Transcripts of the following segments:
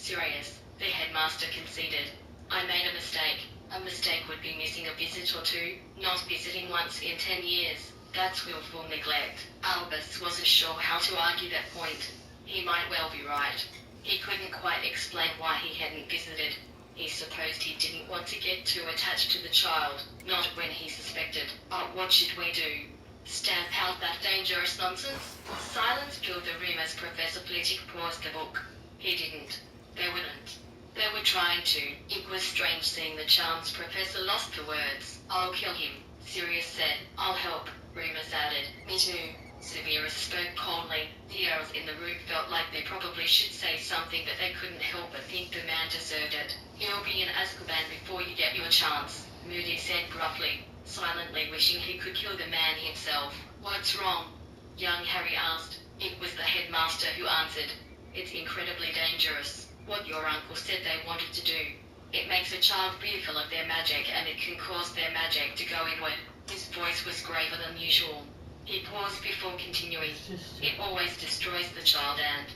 Sirius, the headmaster conceded. I made a mistake. A mistake would be missing a visit or two, not visiting once in 10 years. That's willful neglect. Albus wasn't sure how to argue that point. He might well be right. He couldn't quite explain why he hadn't visited. He supposed he didn't want to get too attached to the child, not when he suspected. But what should we do? Stamp out that dangerous nonsense? Silence filled the room as Professor Flitwick paused the book. He didn't. They wouldn't. They were trying to. It was strange seeing the charms professor lost for words. I'll kill him, Sirius said. I'll help, Remus added. Me too. Severus spoke coldly. The elves in the room felt like they probably should say something, but they couldn't help but think the man deserved it. You'll be in Azkaban before you get your chance, Moody said gruffly, silently wishing he could kill the man himself. What's wrong? Young Harry asked. It was the headmaster who answered. It's incredibly dangerous. What your uncle said they wanted to do. It makes a child fearful of their magic, and it can cause their magic to go inward. His voice was graver than usual. He paused before continuing. It always destroys the child and,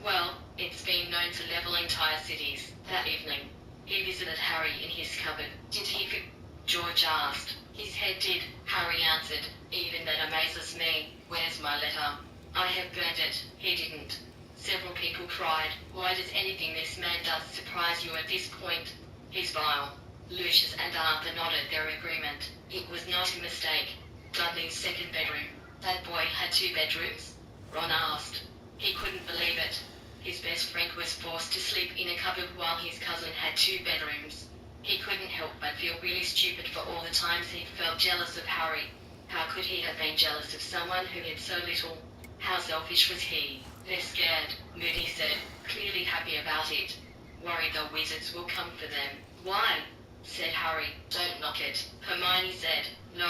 well, it's been known to level entire cities. That evening, he visited Harry in his cupboard. Did he George asked. His head did, Harry answered. Even that amazes me. Where's my letter? I have burned it. He didn't. Several people cried. Why does anything this man does surprise you at this point? He's vile. Lucius and Arthur nodded their agreement. It was not a mistake. Dudley's second bedroom. That boy had 2 bedrooms? Ron asked. He couldn't believe it. His best friend was forced to sleep in a cupboard while his cousin had 2 bedrooms. He couldn't help but feel really stupid for all the times he felt jealous of Harry. How could he have been jealous of someone who had so little? How selfish was he? They're scared, Moody said, clearly happy about it. Worried the wizards will come for them. Why? Said Harry. Don't knock it, Hermione said. No.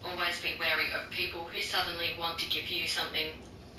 Always be wary of people who suddenly want to give you something.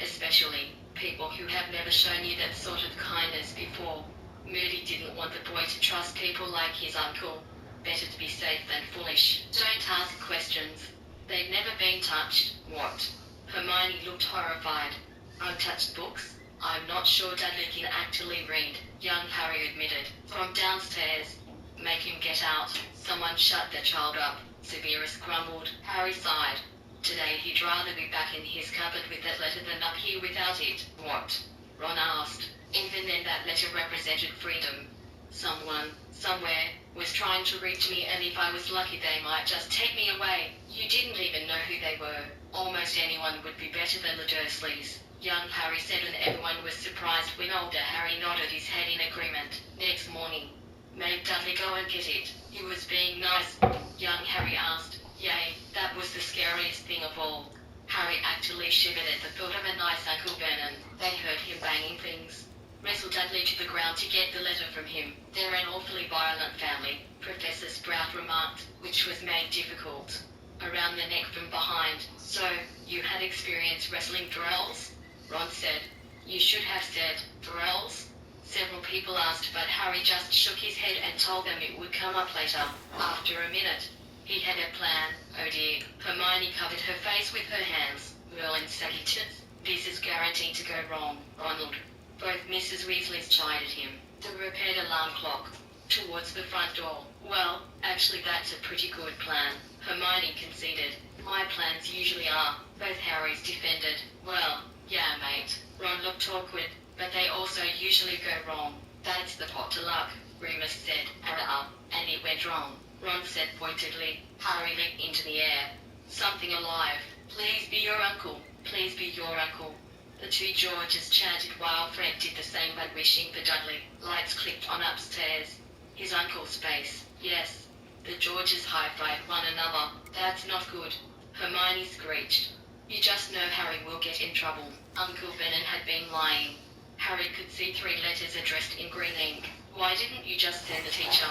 Especially people who have never shown you that sort of kindness before. Moody didn't want the boy to trust people like his uncle. Better to be safe than foolish. Don't ask questions. They've never been touched. What? Hermione looked horrified. Untouched books? I'm not sure Dudley can actually read, young Harry admitted. From downstairs. Make him get out. Someone shut the child up, Severus grumbled. Harry sighed. Today he'd rather be back in his cupboard with that letter than up here without it. What? Ron asked. Even then that letter represented freedom. Someone, somewhere, was trying to reach me, and if I was lucky they might just take me away. You didn't even know who they were. Almost anyone would be better than the Dursleys, young Harry said, and everyone was surprised when older Harry nodded his head in agreement. Next morning, made Dudley go and get it. He was being nice, young Harry asked. Yay, that was the scariest thing of all. Harry actually shivered at the thought of a nice Uncle Vernon. They heard him banging things. Wrestled Dudley to the ground to get the letter from him. They're an awfully violent family, Professor Sprout remarked, which was made difficult. Around the neck from behind. So, you had experience wrestling Drells? Ron said. You should have said, Drells? Several people asked, but Harry just shook his head and told them it would come up later. After a minute, he had a plan. Oh dear. Hermione covered her face with her hands. Merlin Sagittarius. This is guaranteed to go wrong, Ronald. Both Mrs. Weasley's chided him. The repaired alarm clock. Towards the front door. Well, actually that's a pretty good plan, Hermione conceded. My plans usually are, both Harrys defended. Well, yeah mate. Ron looked awkward, but they also usually go wrong. That's the pot to luck, Remus said. And it went wrong, Ron said pointedly. Harry leaped into the air. Something alive. Please be your uncle. Please be your uncle. The 2 Georges chanted while Fred did the same, but wishing for Dudley. Lights clicked on upstairs. His uncle's face. Yes. The Georges high-fived one another. That's not good, Hermione screeched. You just know Harry will get in trouble. Uncle Vernon had been lying. Harry could see 3 letters addressed in green ink. Why didn't you just send the teacher?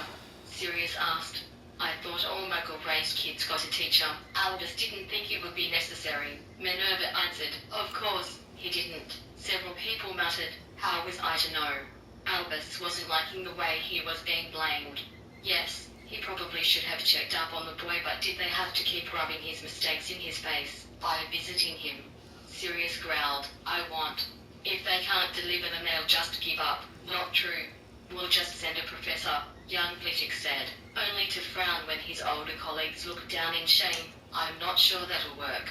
Sirius asked. I thought all Muggle-raised kids got a teacher. Albus didn't think it would be necessary, Minerva answered. Of course, he didn't. Several people muttered. How was I to know? Albus wasn't liking the way he was being blamed. Yes, he probably should have checked up on the boy, but did they have to keep rubbing his mistakes in his face by visiting him? Sirius growled. I want. If they can't deliver them, they'll just give up. Not true. We'll just send a professor, young Flitwick said, only to frown when his older colleagues looked down in shame. I'm not sure that'll work.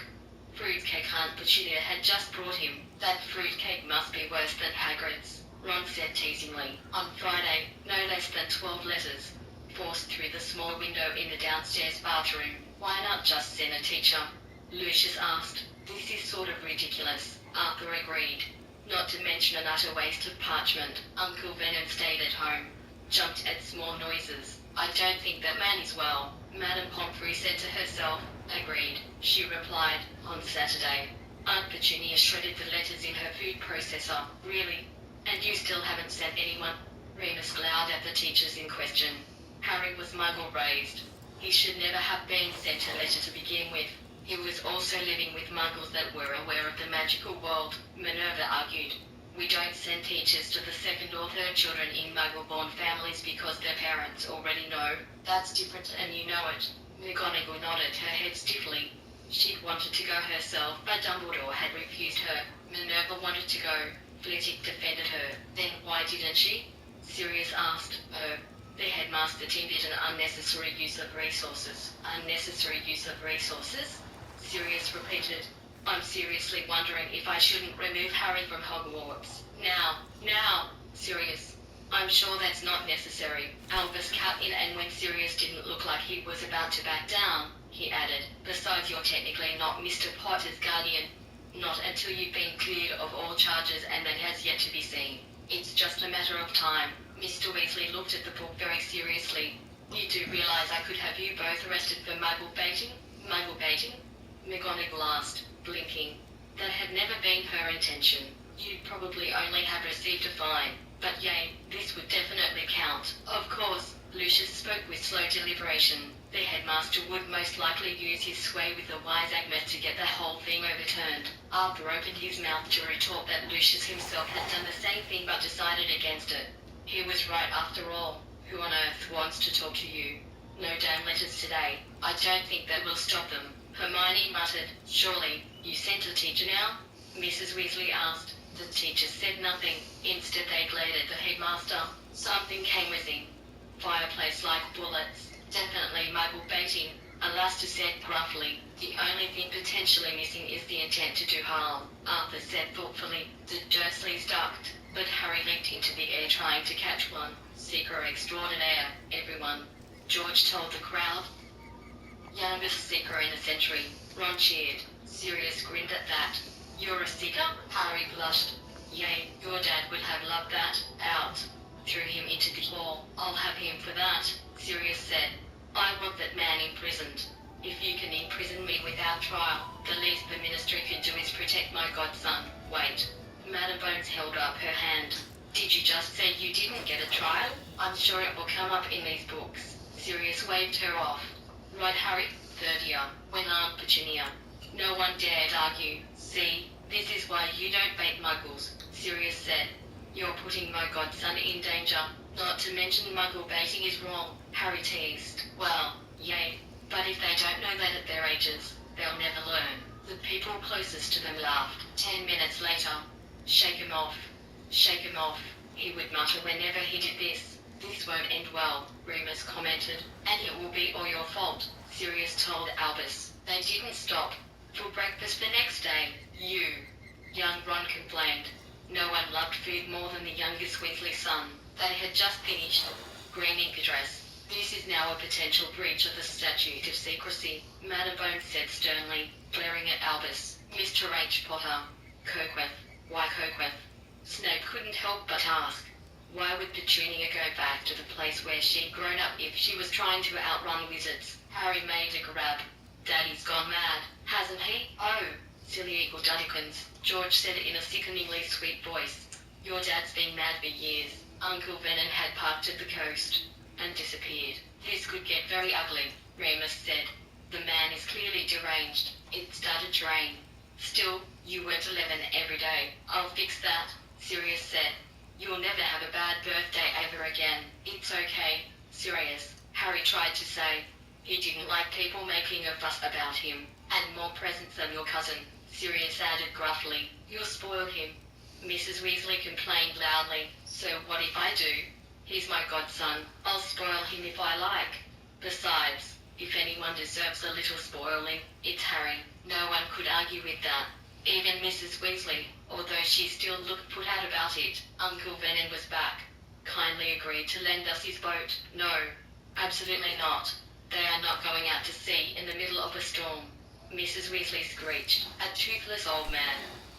Fruitcake Aunt Petunia had just brought him. That fruitcake must be worse than Hagrid's, Ron said teasingly. On Friday, no less than 12 letters forced through the small window in the downstairs bathroom. Why not just send a teacher? Lucius asked. This is sort of ridiculous, Arthur agreed. Not to mention an utter waste of parchment. Uncle Vernon stayed at home, jumped at small noises. I don't think that man is well, Madame Pomfrey said to herself. Agreed, she replied. On Saturday, Aunt Petunia shredded the letters in her food processor. Really? And you still haven't sent anyone? Remus glowered at the teachers in question. Harry was Muggle-raised. He should never have been sent a letter to begin with. He was also living with Muggles that were aware of the magical world, Minerva argued. We don't send teachers to the second or third children in Muggle-born families because their parents already know. That's different and you know it. McGonagall nodded her head stiffly. She'd wanted to go herself, but Dumbledore had refused her. Minerva wanted to go. Flitwick defended her. Then why didn't she? Sirius asked. Oh. The headmaster deemed it an unnecessary use of resources. Unnecessary use of resources? Sirius repeated. I'm seriously wondering if I shouldn't remove Harry from Hogwarts. Now, Sirius. I'm sure that's not necessary. Albus cut in, and when Sirius didn't look like he was about to back down, he added, besides you're technically not Mr. Potter's guardian. Not until you've been cleared of all charges, and that has yet to be seen. It's just a matter of time. Mr. Weasley looked at the book very seriously. You do realize I could have you both arrested for muggle baiting? Muggle baiting? McGonagall asked, blinking. That had never been her intention. You'd probably only have received a fine. But yay, this would definitely count. Of course, Lucius spoke with slow deliberation. The headmaster would most likely use his sway with the wise Agnes to get the whole thing overturned. Arthur opened his mouth to retort that Lucius himself had done the same thing but decided against it. He was right after all. Who on earth wants to talk to you? No damn letters today. I don't think that will stop them. Hermione muttered. Surely, you sent a teacher now? Mrs. Weasley asked. The teachers said nothing. Instead they glared at the headmaster. Something came whizzing. Fireplace-like bullets. Definitely muggle baiting, Alastor said gruffly. The only thing potentially missing is the intent to do harm, Arthur said thoughtfully. The Dursleys ducked, but Harry leaped into the air trying to catch one. Seeker extraordinaire, everyone, George told the crowd. Youngest seeker in a century, Ron cheered. Sirius grinned at that. You're a seeker? Harry blushed. Yay, your dad would have loved that. Out. Threw him into the hall. I'll have him for that, Sirius said. I want that man imprisoned. If you can imprison me without trial, the least the ministry can do is protect my godson. Wait. Madam Bones held up her hand. Did you just say you didn't get a trial? I'm sure it will come up in these books. Sirius waved her off. Right, Harry? Third year, went Aunt Petunia. No one dared argue. See, this is why you don't bait muggles, Sirius said. You're putting my godson in danger. Not to mention muggle baiting is wrong, Harry teased. Well, yay. But if they don't know that at their ages, they'll never learn. The people closest to them laughed. 10 minutes later. Shake him off. Shake him off, he would mutter whenever he did this. This won't end well, Remus commented. And it will be all your fault, Sirius told Albus. They didn't stop. For breakfast the next day, you. Young Ron complained. No one loved food more than the youngest Weasley son. They had just finished. Green ink address. This is now a potential breach of the statute of secrecy, Madam Bones said sternly, glaring at Albus. Mr. H. Potter. Coqueth. Why Coqueth? Snape couldn't help but ask. Why would Petunia go back to the place where she'd grown up if she was trying to outrun wizards? Harry made a grab. Daddy's gone mad, hasn't he? Oh, silly eagle duddykins, George said in a sickeningly sweet voice. Your dad's been mad for years. Uncle Vernon had parked at the coast and disappeared. This could get very ugly, Remus said. The man is clearly deranged. It started to rain. Still, you weren't 11 every day. I'll fix that, Sirius said. You'll never have a bad birthday ever again. It's okay, Sirius, Harry tried to say. He didn't like people making a fuss about him. And more presents than your cousin, Sirius added gruffly. You'll spoil him. Mrs. Weasley complained loudly. So what if I do? He's my godson. I'll spoil him if I like. Besides, if anyone deserves a little spoiling, it's Harry. No one could argue with that. Even Mrs. Weasley, although she still looked put out about it. Uncle Vernon was back. Kindly agreed to lend us his boat. No, absolutely not. They are not going out to sea in the middle of a storm. Mrs. Weasley screeched. A toothless old man.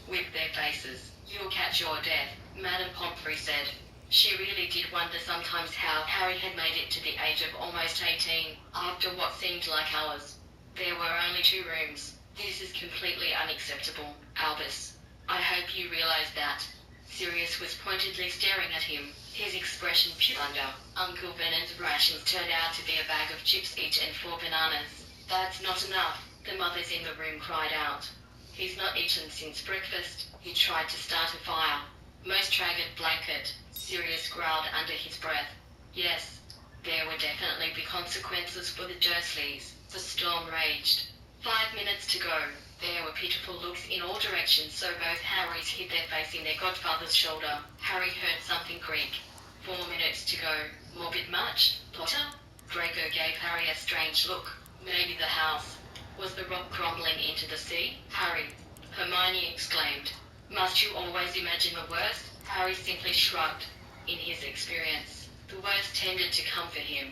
With their faces. You'll catch your death, Madame Pomfrey said. She really did wonder sometimes how Harry had made it to the age of almost 18, after what seemed like hours. There were only 2 rooms. This is completely unacceptable, Albus. I hope you realize that. Sirius was pointedly staring at him, his expression pure wonder. Uncle Vernon's rations turned out to be a bag of chips each and 4 bananas. That's not enough, the mothers in the room cried out. He's not eaten since breakfast. He tried to start a fire. Most ragged blanket, Sirius growled under his breath. Yes, there would definitely be consequences for the Dursleys. The storm raged. 5 minutes to go. There were pitiful looks in all directions, so both Harrys hid their face in their godfather's shoulder. Harry heard something creak. 4 minutes to go. Morbid much, Potter? Draco gave Harry a strange look. Maybe the house. Was the rock crumbling into the sea? Harry, Hermione exclaimed. Must you always imagine the worst? Harry simply shrugged. In his experience, the worst tended to come for him.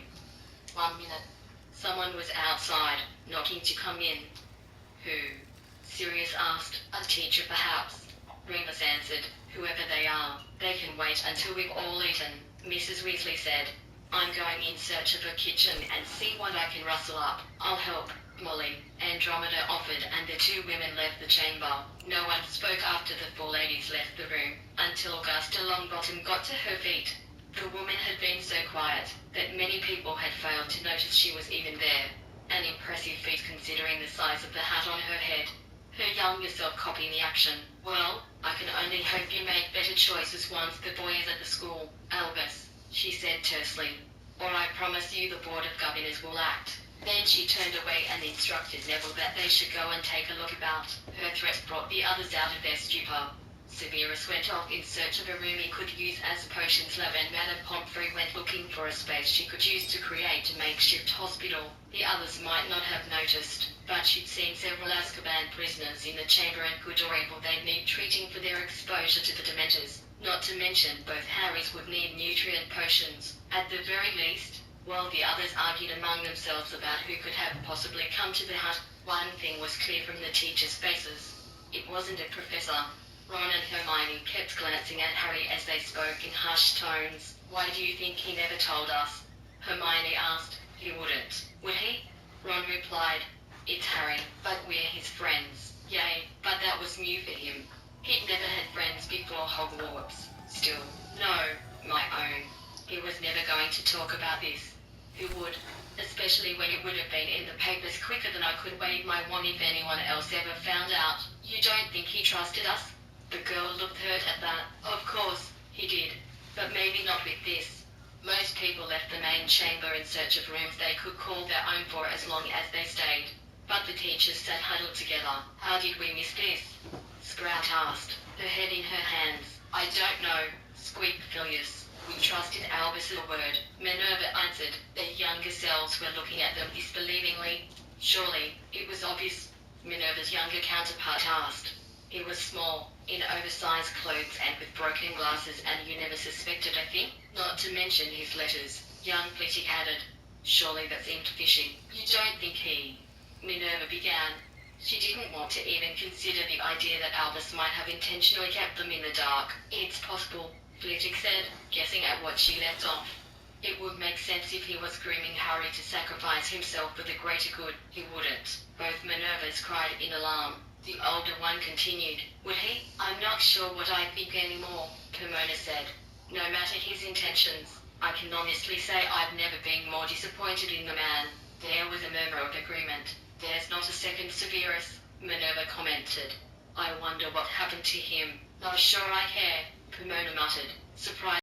1 minute. Someone was outside, knocking to come in. Who? Sirius asked. A teacher, perhaps. Remus answered. Whoever they are, they can wait until we've all eaten, Mrs. Weasley said. I'm going in search of a kitchen and see what I can rustle up. I'll help, Molly, Andromeda offered, and the 2 women left the chamber. No one spoke after the 4 ladies left the room, until Augusta Longbottom got to her feet. The woman had been so quiet that many people had failed to notice she was even there. An impressive feat considering the size of the hat on her head. Her younger self copying the action. Well, I can only hope you make better choices once the boy is at the school, Albus, she said tersely. Or I promise you the Board of Governors will act. Then she turned away and instructed Neville that they should go and take a look about. Her threat brought the others out of their stupor. Severus went off in search of a room he could use as a potions lab, and Madame Pomfrey went looking for a space she could use to create a makeshift hospital. The others might not have noticed, but she'd seen several Azkaban prisoners in the chamber, and good or evil they'd need treating for their exposure to the Dementors. Not to mention, both Harrys would need nutrient potions, at the very least. While the others argued among themselves about who could have possibly come to the hut, one thing was clear from the teachers' faces. It wasn't a professor. Ron and Hermione kept glancing at Harry as they spoke in hushed tones. Why do you think he never told us? Hermione asked. He wouldn't, would he? Ron replied. It's Harry, but we're his friends. Yay, but that was new for him. He'd never had friends before Hogwarts. Still, no, my own. He was never going to talk about this. Who would? Especially when it would have been in the papers quicker than I could wave my wand if anyone else ever found out. You don't think he trusted us? The girl looked hurt at that. Of course, he did. But maybe not with this. Most people left the main chamber in search of rooms they could call their own for as long as they stayed. But the teachers sat huddled together. How did we miss this? Sprout asked, her head in her hands. I don't know, squeaked Filius. We trusted Albus's word, Minerva answered. Their younger selves were looking at them disbelievingly. Surely, it was obvious, Minerva's younger counterpart asked. He was small, in oversized clothes and with broken glasses, and you never suspected a thing? Not to mention his letters, young Flitwick added. Surely that seemed fishy. You don't think he... Minerva began. She didn't want to even consider the idea that Albus might have intentionally kept them in the dark. It's possible, Flitwick said, guessing at what she left off. It would make sense if he was grooming Harry to sacrifice himself for the greater good. He wouldn't. Both Minervas cried in alarm. The older one continued. Would he? I'm not sure what I think anymore, Pomona said. No matter his intentions, I can honestly say I've never been more disappointed in the man. There was a murmur of agreement. There's not a second Severus, Minerva commented. I wonder what happened to him. Not sure I care, Pomona muttered, surprised.